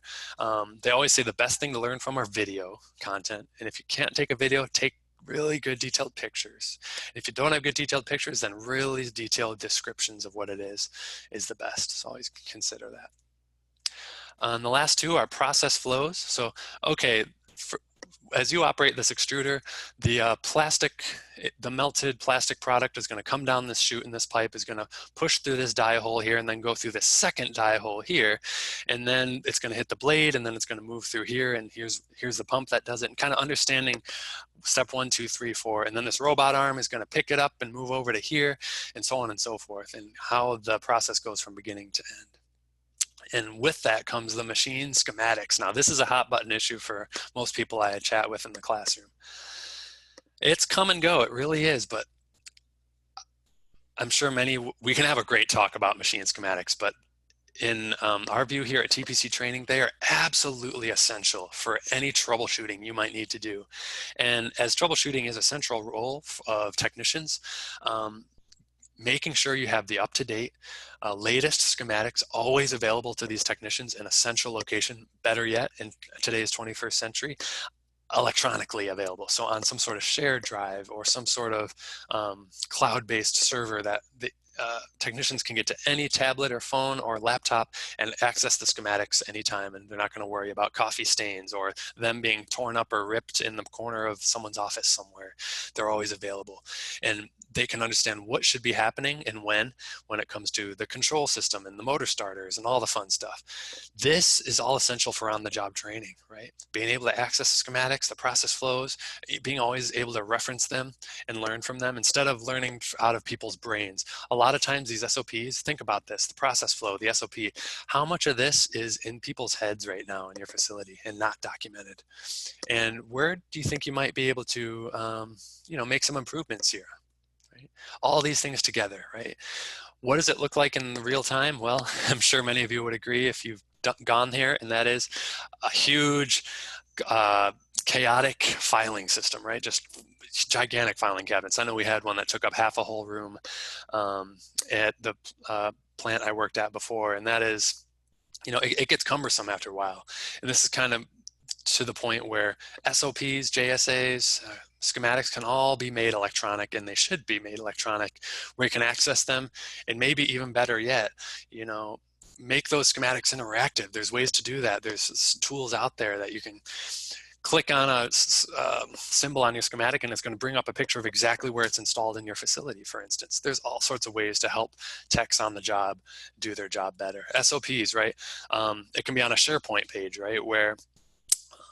They always say the best thing to learn from are video content. And if you can't take a video, take really good detailed pictures. If you don't have good detailed pictures, then really detailed descriptions of what it is the best. So always consider that. The last two are process flows. So, okay, as you operate this extruder, the melted plastic product is going to come down this chute, and this pipe is going to push through this die hole here and then go through this second die hole here. And then it's going to hit the blade, and then it's going to move through here. And here's the pump that does it, and kind of understanding step 1, 2, 3, 4. And then this robot arm is going to pick it up and move over to here, and so on and so forth, and how the process goes from beginning to end. And with that comes the machine schematics. Now, this is a hot button issue for most people I chat with in the classroom. It's come and go, it really is, but I'm sure we can have a great talk about machine schematics, but in our view here at TPC Training, they are absolutely essential for any troubleshooting you might need to do. And as troubleshooting is a central role of technicians, making sure you have the up-to-date, latest schematics always available to these technicians in a central location, better yet, in today's 21st century, electronically available. So on some sort of shared drive or some sort of cloud-based server that the technicians can get to any tablet or phone or laptop and access the schematics anytime, and they're not going to worry about coffee stains or them being torn up or ripped in the corner of someone's office somewhere. They're always available, and they can understand what should be happening and when it comes to the control system and the motor starters and all the fun stuff. This is all essential for on-the-job training, right? Being able to access the schematics, the process flows, being always able to reference them and learn from them instead of learning out of people's brains. A lot of times these SOPs, think about this, the process flow, the SOP, how much of this is in people's heads right now in your facility and not documented? And where do you think you might be able to, make some improvements here? Right? All these things together, right? What does it look like in real time? Well, I'm sure many of you would agree if you've gone here, and that is a huge, chaotic filing system, right? Just gigantic filing cabinets. I know we had one that took up half a whole room at the plant I worked at before, and that is, it gets cumbersome after a while. And this is kind of to the point where SOPs, JSAs, schematics can all be made electronic, and they should be made electronic, where you can access them, and maybe even better yet, make those schematics interactive. There's ways to do that. There's tools out there that you can click on a symbol on your schematic, and it's going to bring up a picture of exactly where it's installed in your facility, for instance. There's all sorts of ways to help techs on the job do their job better. SOPs, right? It can be on a SharePoint page, right, where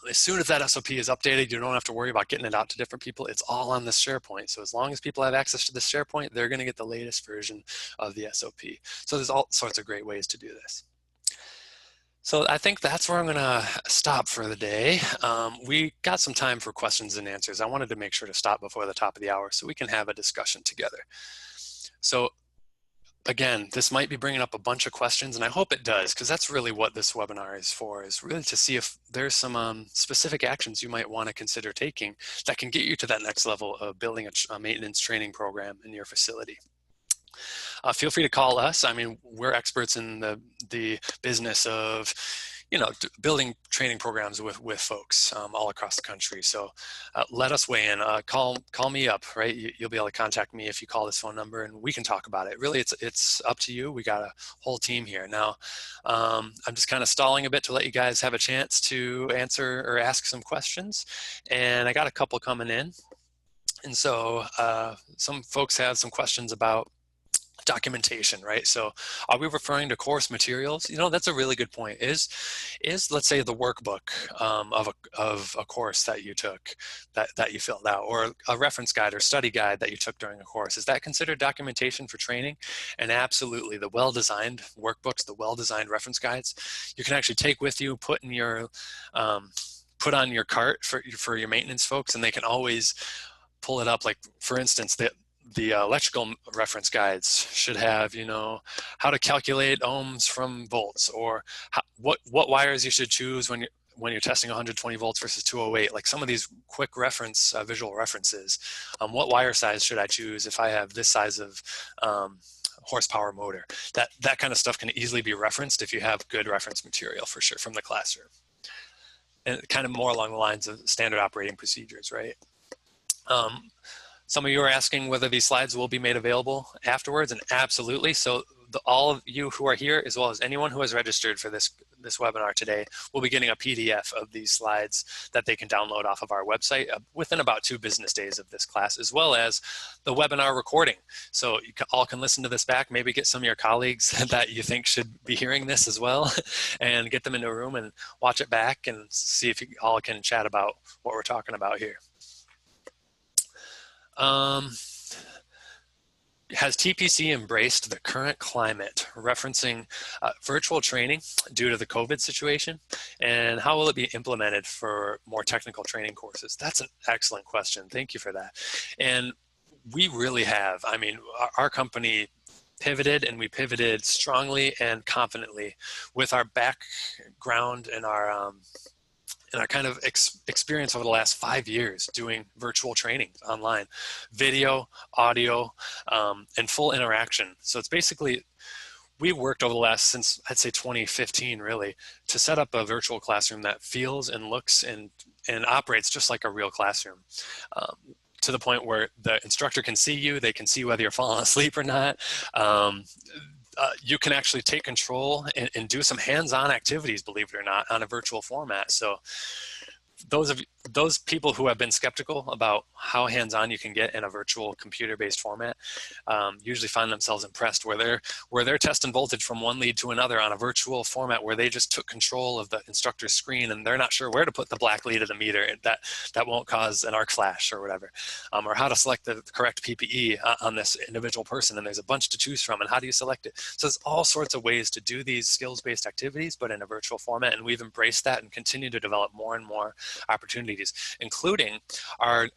as soon as that SOP is updated, you don't have to worry about getting it out to different people. It's all on this SharePoint. So as long as people have access to the SharePoint, they're going to get the latest version of the SOP. So there's all sorts of great ways to do this. So I think that's where I'm going to stop for the day. We got some time for questions and answers. I wanted to make sure to stop before the top of the hour so we can have a discussion together. So again, this might be bringing up a bunch of questions, and I hope it does, because that's really what this webinar is for, is really to see if there's some specific actions you might want to consider taking that can get you to that next level of building a maintenance training program in your facility. Feel free to call us. I mean, we're experts in the business of building training programs with folks all across the country. So let us weigh in. Call me up, right? You'll be able to contact me if you call this phone number, and we can talk about it. Really, it's up to you. We got a whole team here. Now, I'm just kind of stalling a bit to let you guys have a chance to answer or ask some questions. And I got a couple coming in. And so some folks have some questions about documentation, right? So are we referring to course materials? That's a really good point. Is let's say the workbook of a course that you took, that you filled out, or a reference guide or study guide that you took during a course, is that considered documentation for training? And absolutely, the well-designed workbooks, the well-designed reference guides, you can actually take with you, put on your cart for your maintenance folks, and they can always pull it up. Like, for instance, the electrical reference guides should have, how to calculate ohms from volts, or what wires you should choose when when you're testing 120 volts versus 208, like some of these quick reference, visual references. What wire size should I choose if I have this size of horsepower motor? That kind of stuff can easily be referenced if you have good reference material, for sure, from the classroom. And kind of more along the lines of standard operating procedures, right? Some of you are asking whether these slides will be made available afterwards, and absolutely. So all of you who are here, as well as anyone who has registered for this webinar today, will be getting a PDF of these slides that they can download off of our website within about 2 business days of this class, as well as the webinar recording. So you all can listen to this back, maybe get some of your colleagues that you think should be hearing this as well, and get them into a room and watch it back and see if you all can chat about what we're talking about here. Has TPC embraced the current climate, referencing virtual training due to the COVID situation, and how will it be implemented for more technical training courses? That's an excellent question. Thank you for that. And we really have. I mean, our company pivoted, and we pivoted strongly and confidently with our background and our kind of experience over the last 5 years doing virtual training online, video, audio, and full interaction. So it's basically, we've worked over the last, since I'd say 2015 really, to set up a virtual classroom that feels and looks and operates just like a real classroom. To the point where the instructor can see you, they can see whether you're falling asleep or not. You can actually take control and do some hands-on activities, believe it or not, on a virtual format. So those people who have been skeptical about how hands-on you can get in a virtual computer-based format usually find themselves impressed where they're testing voltage from one lead to another on a virtual format where they just took control of the instructor's screen, and they're not sure where to put the black lead of the meter that won't cause an arc flash or whatever, or how to select the correct PPE on this individual person, and there's a bunch to choose from, and how do you select it? So there's all sorts of ways to do these skills-based activities, but in a virtual format, and we've embraced that and continue to develop more and more opportunities, including our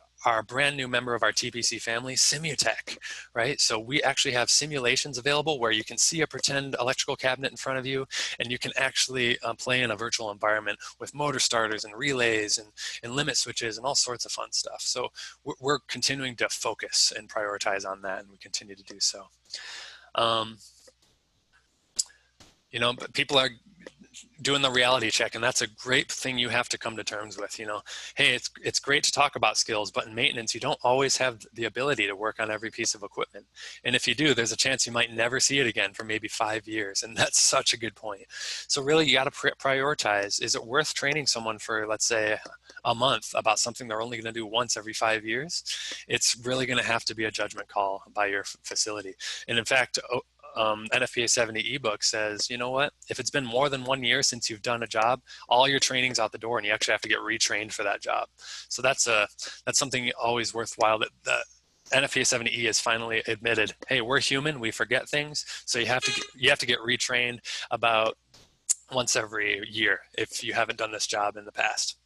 brand new member of our TPC family, Simutech, right? So we actually have simulations available where you can see a pretend electrical cabinet in front of you, and you can actually play in a virtual environment with motor starters and relays and limit switches and all sorts of fun stuff. So we're continuing to focus and prioritize on that, and we continue to do so. You know, but people are doing the reality check, and that's a great thing you have to come to terms with. You know, hey, it's great to talk about skills, but in maintenance you don't always have the ability to work on every piece of equipment, and if you do, there's a chance you might never see it again for maybe 5 years, and that's such a good point. So really, you got to prioritize. Is it worth training someone for, let's say, a month about something they're only going to do once every 5 years? It's really going to have to be a judgment call by your facility. And in fact, NFPA 70 ebook says, you know what, if it's been more than 1 year since you've done a job, all your training's out the door, and you actually have to get retrained for that job. So that's something always worthwhile, that the NFPA 70E has finally admitted, hey, we're human, we forget things, so you have to get retrained about once every year if you haven't done this job in the past.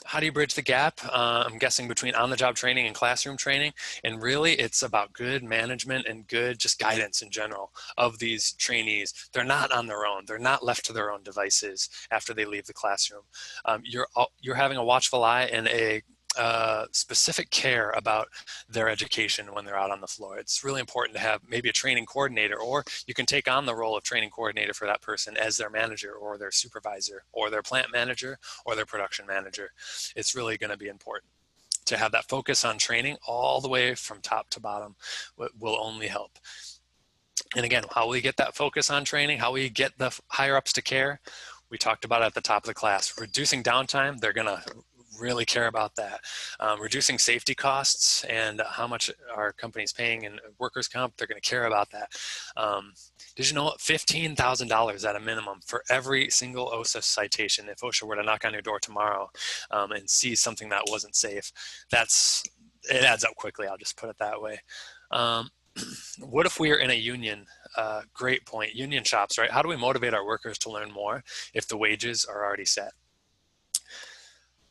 How do you bridge the gap? I'm guessing between on-the-job training and classroom training. And really, it's about good management and good just guidance in general of these trainees. They're not on their own. They're not left to their own devices after they leave the classroom. You're having a watchful eye and a specific care about their education when they're out on the floor. It's really important to have maybe a training coordinator, or you can take on the role of training coordinator for that person as their manager or their supervisor or their plant manager or their production manager. It's really going to be important to have that focus on training all the way from top to bottom. Will only help. And again, how we get that focus on training, how we get the higher ups to care, we talked about it at the top of the class. Reducing downtime, they're going to really care about that. Reducing safety costs and how much our company's paying in workers' comp, they're going to care about that. Did you know $15,000 at a minimum for every single OSHA citation? If OSHA were to knock on your door tomorrow and see something that wasn't safe, it adds up quickly. I'll just put it that way. What if we are in a union? Great point. Union shops, right? How do we motivate our workers to learn more if the wages are already set?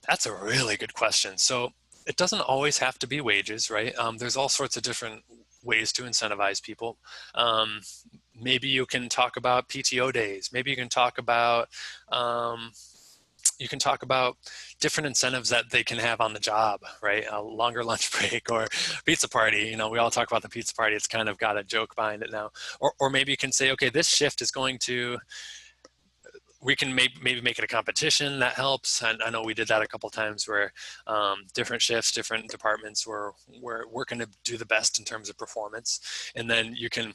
That's a really good question. So it doesn't always have to be wages, right? There's all sorts of different ways to incentivize people. Maybe you can talk about PTO days. Maybe you can talk about different incentives that they can have on the job, right? A longer lunch break or pizza party. You know, we all talk about the pizza party. It's kind of got a joke behind it now. Or maybe you can say, okay, this shift is going to, we can maybe make it a competition. That helps. And I know we did that a couple times where different shifts, different departments were working to do the best in terms of performance. And then you can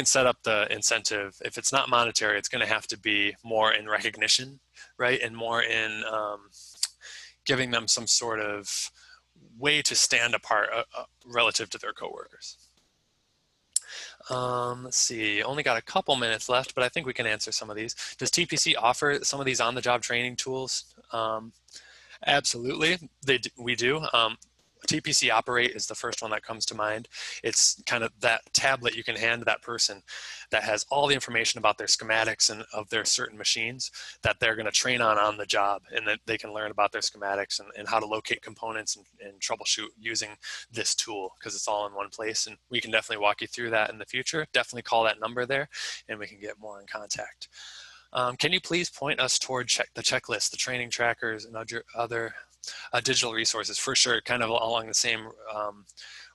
set up the incentive. If it's not monetary, it's going to have to be more in recognition, right? And more in giving them some sort of way to stand apart relative to their coworkers. Let's see, only got a couple minutes left, but I think we can answer some of these. Does TPC offer some of these on-the-job training tools? Absolutely, we do. TPC Operate is the first one that comes to mind. It's kind of that tablet you can hand to that person that has all the information about their schematics and of their certain machines that they're going to train on the job, and that they can learn about their schematics and how to locate components and troubleshoot using this tool, because it's all in one place. And we can definitely walk you through that in the future. Definitely call that number there and we can get more in contact. Can you please point us toward the checklist, the training trackers, and other digital resources? For sure, kind of along the same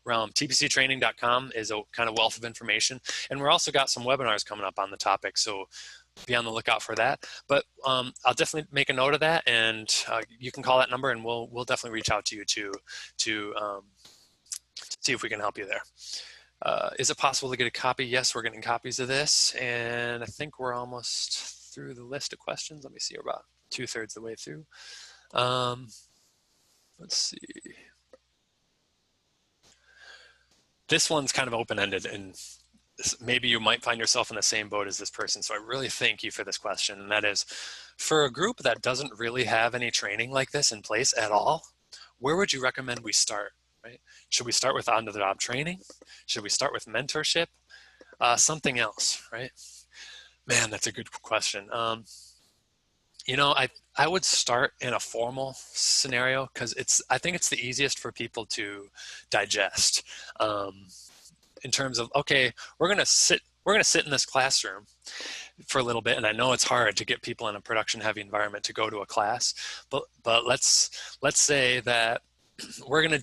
realm. TPCtraining.com is a kind of wealth of information. And we're also got some webinars coming up on the topic, so be on the lookout for that. But I'll definitely make a note of that, and you can call that number and we'll definitely reach out to you to see if we can help you there. Is it possible to get a copy? Yes, we're getting copies of this, and I think we're almost through the list of questions. Let me see, we're about 2/3 the way through. Let's see. This one's kind of open-ended, and maybe you might find yourself in the same boat as this person. So I really thank you for this question. And that is, for a group that doesn't really have any training like this in place at all, where would you recommend we start, right? Should we start with on-the-job training? Should we start with mentorship? Something else, right? Man, that's a good question. You know, I would start in a formal scenario, because I think it's the easiest for people to digest. In terms of, okay, we're gonna sit in this classroom for a little bit, and I know it's hard to get people in a production-heavy environment to go to a class, but let's say that we're gonna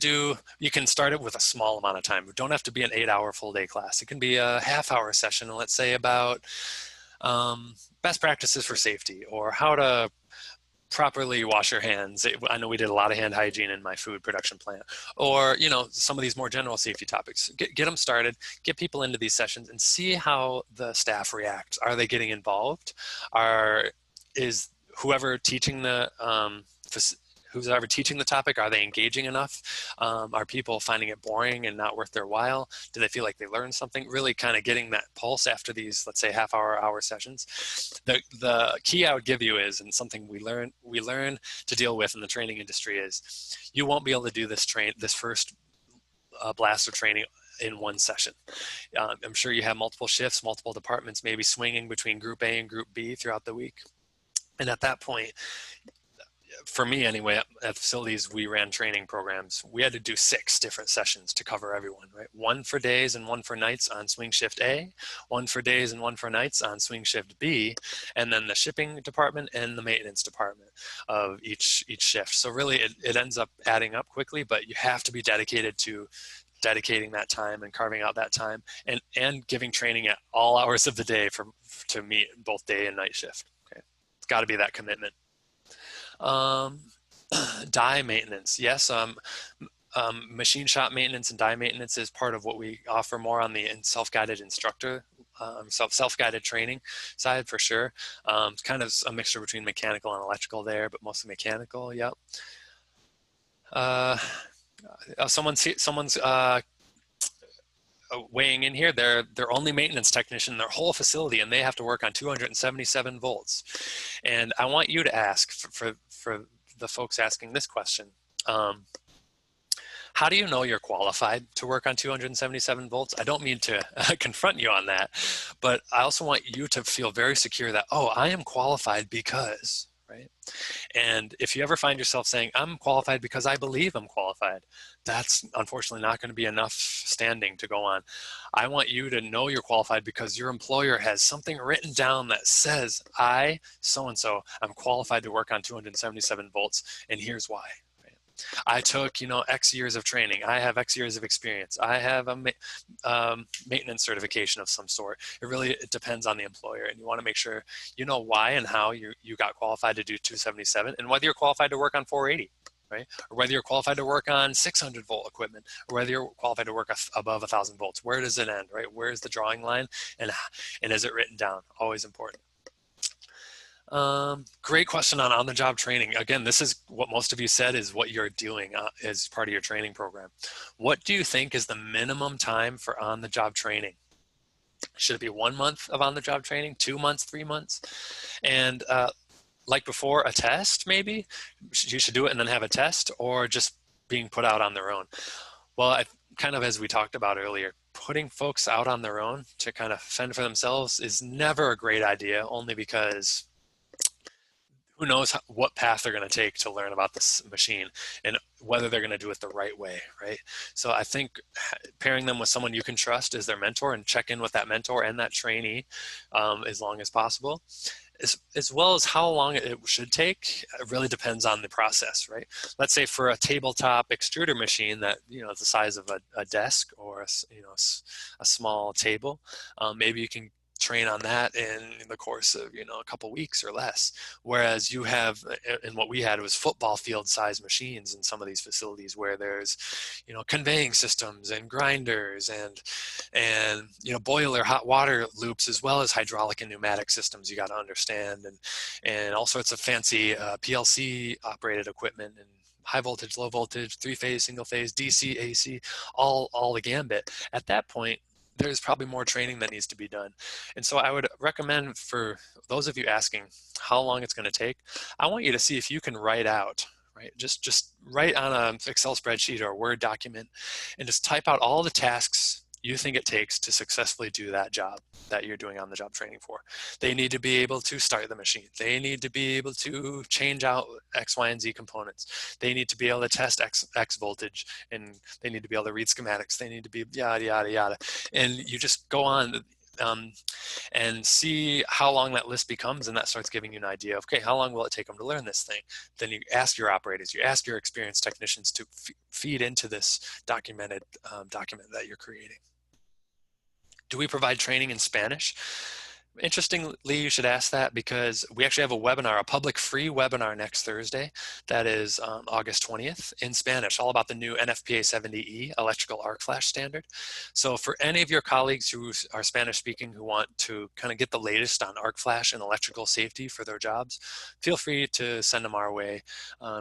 you can start it with a small amount of time. It don't have to be an 8-hour full-day class. It can be a half-hour session, and let's say about best practices for safety, or how to properly wash your hands. I know we did a lot of hand hygiene in my food production plant, or, you know, some of these more general safety topics. Get them started, get people into these sessions, and see how the staff reacts. Are they getting involved? Is whoever teaching who's ever teaching the topic, are they engaging enough? Are people finding it boring and not worth their while? Do they feel like they learned something? Really kind of getting that pulse after these, let's say, hour sessions. The key I would give you is, and something we learn to deal with in the training industry, is you won't be able to do this first blast of training in one session. I'm sure you have multiple shifts, multiple departments, maybe swinging between Group A and Group B throughout the week. And at that point, for me anyway, at facilities, we ran training programs. We had to do 6 different sessions to cover everyone, right? 1 for days and 1 for nights on swing shift A, 1 for days and 1 for nights on swing shift B, and then the shipping department and the maintenance department of each shift. So really it ends up adding up quickly, but you have to be dedicated to dedicating that time and carving out that time, and giving training at all hours of the day to meet both day and night shift. Okay, it's got to be that commitment. Die maintenance. Yes, machine shop maintenance and die maintenance is part of what we offer more on the self-guided instructor, self-guided training side, for sure. It's kind of a mixture between mechanical and electrical there, but mostly mechanical. Yep. Someone's weighing in here. They're only maintenance technician in their whole facility, and they have to work on 277 volts. And I want you to ask, for the folks asking this question, how do you know you're qualified to work on 277 volts? I don't mean to confront you on that, but I also want you to feel very secure that, oh, I am qualified because, right? And if you ever find yourself saying, I'm qualified because I believe I'm qualified, that's unfortunately not going to be enough standing to go on. I want you to know you're qualified because your employer has something written down that says, I, so-and-so, I'm qualified to work on 277 volts, and here's why. I took, X years of training. I have X years of experience. I have a maintenance certification of some sort. It depends on the employer, and you want to make sure you know why and how you got qualified to do 277, and whether you're qualified to work on 480, right? Or whether you're qualified to work on 600 volt equipment, or whether you're qualified to work above 1,000 volts. Where does it end, right? Where's the drawing line, and is it written down? Always important. Great question on on-the-job training. Again, this is what most of you said is what you're doing as part of your training program. What do you think is the minimum time for on-the-job training? Should it be 1 month of on-the-job training, 2 months, 3 months? And like before, a test maybe? You should do it and then have a test, or just being put out on their own? Well, kind of as we talked about earlier, putting folks out on their own to kind of fend for themselves is never a great idea, only because who knows what path they're going to take to learn about this machine and whether they're going to do it the right way, right? So I think pairing them with someone you can trust as their mentor, and check in with that mentor and that trainee as long as possible, as well as how long it should take. It really depends on the process, right? Let's say for a tabletop extruder machine that is the size of a desk or a small table, maybe you can train on that in the course of a couple weeks or less. Whereas you have, and what we had was football field size machines in some of these facilities where there's conveying systems and grinders and boiler hot water loops, as well as hydraulic and pneumatic systems you got to understand, and all sorts of fancy PLC operated equipment, and high voltage, low voltage, 3-phase, single phase, DC, AC, all the gambit. At that point, there's probably more training that needs to be done. And so I would recommend, for those of you asking how long it's going to take, I want you to see if you can write out, right? Just write on an Excel spreadsheet or a Word document and just type out all the tasks you think it takes to successfully do that job that you're doing on the job training for. They need to be able to start the machine. They need to be able to change out X, Y, and Z components. They need to be able to test X voltage, and they need to be able to read schematics. They need to be yada, yada, yada. And you just go on and see how long that list becomes, and that starts giving you an idea of, okay, how long will it take them to learn this thing? Then you ask your operators, you ask your experienced technicians to feed into this documented document that you're creating. Do we provide training in Spanish? Interestingly, you should ask that, because we actually have a webinar, a public free webinar next Thursday. That is August 20th in Spanish, all about the new NFPA 70E electrical arc flash standard. So for any of your colleagues who are Spanish speaking, who want to kind of get the latest on arc flash and electrical safety for their jobs, feel free to send them our way.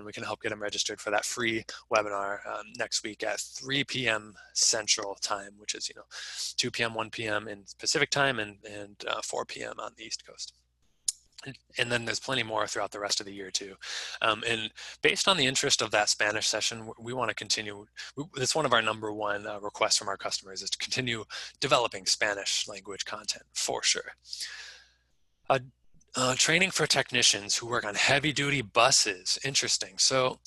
We can help get them registered for that free webinar next week at 3 p.m. Central Time, which is 2 p.m., 1 p.m. in Pacific Time, and 4 p.m. on the East Coast. And then there's plenty more throughout the rest of the year too. And based on the interest of that Spanish session, we want to continue. It's one of our number one requests from our customers, is to continue developing Spanish language content for sure. Training for technicians who work on heavy duty buses. Interesting. So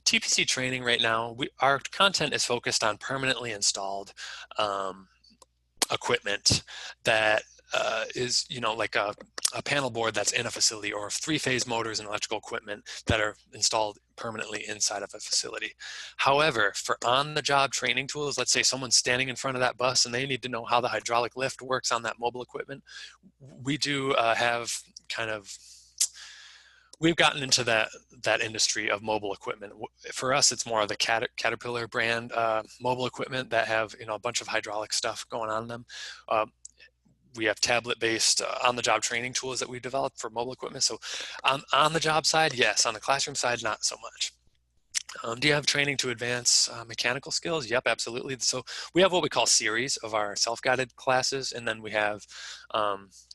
TPC training right now, our content is focused on permanently installed equipment that is like a panel board that's in a facility, or 3-phase motors and electrical equipment that are installed permanently inside of a facility. However, for on-the-job training tools, let's say someone's standing in front of that bus and they need to know how the hydraulic lift works on that mobile equipment, we do have we've gotten into that industry of mobile equipment. For us, it's more of the Caterpillar brand mobile equipment that have a bunch of hydraulic stuff going on them. We have tablet-based on-the-job training tools that we've developed for mobile equipment. So on the job side, yes. On the classroom side, not so much. Do you have training to advance mechanical skills? Yep, absolutely. So we have what we call series of our self-guided classes, and then we have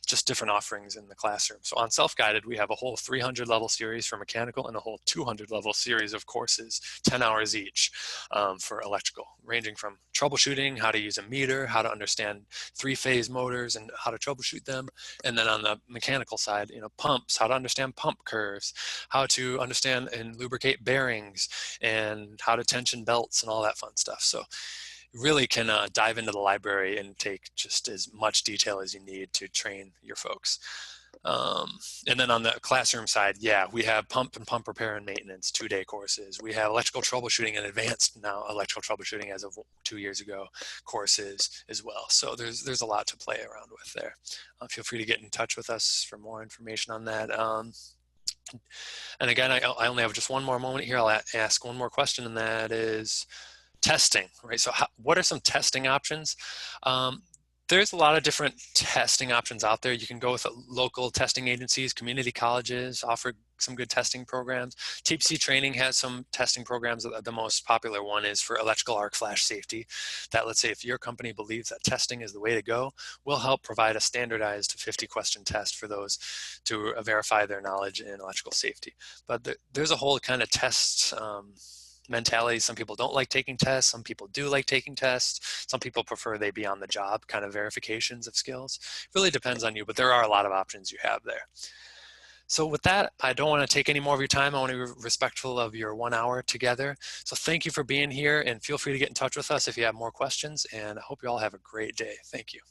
just different offerings in the classroom. So on self-guided, we have a whole 300 level series for mechanical and a whole 200 level series of courses, 10 hours each, for electrical, ranging from troubleshooting, how to use a meter, how to understand three-phase motors and how to troubleshoot them. And then on the mechanical side, pumps, how to understand pump curves, how to understand and lubricate bearings, and how to tension belts and all that fun stuff. So you really can dive into the library and take just as much detail as you need to train your folks. And then on the classroom side, yeah, we have pump and pump repair and maintenance 2-day courses. We have electrical troubleshooting and advanced now electrical troubleshooting as of 2 years ago courses as well. So there's a lot to play around with there. Feel free to get in touch with us for more information on that. And again, I only have just one more moment here. I'll ask one more question, and that is testing, right? So what are some testing options? There's a lot of different testing options out there. You can go with local testing agencies, community colleges offer some good testing programs. TPC Training has some testing programs. The most popular one is for electrical arc flash safety. That, let's say, if your company believes that testing is the way to go, we'll help provide a standardized 50-question test for those to verify their knowledge in electrical safety. But there's a whole kind of test mentality. Some people don't like taking tests. Some people do like taking tests. Some people prefer they be on the job kind of verifications of skills. It really depends on you, but there are a lot of options you have there. So with that, I don't want to take any more of your time. I want to be respectful of your 1 hour together. So thank you for being here, and feel free to get in touch with us if you have more questions, and I hope you all have a great day. Thank you.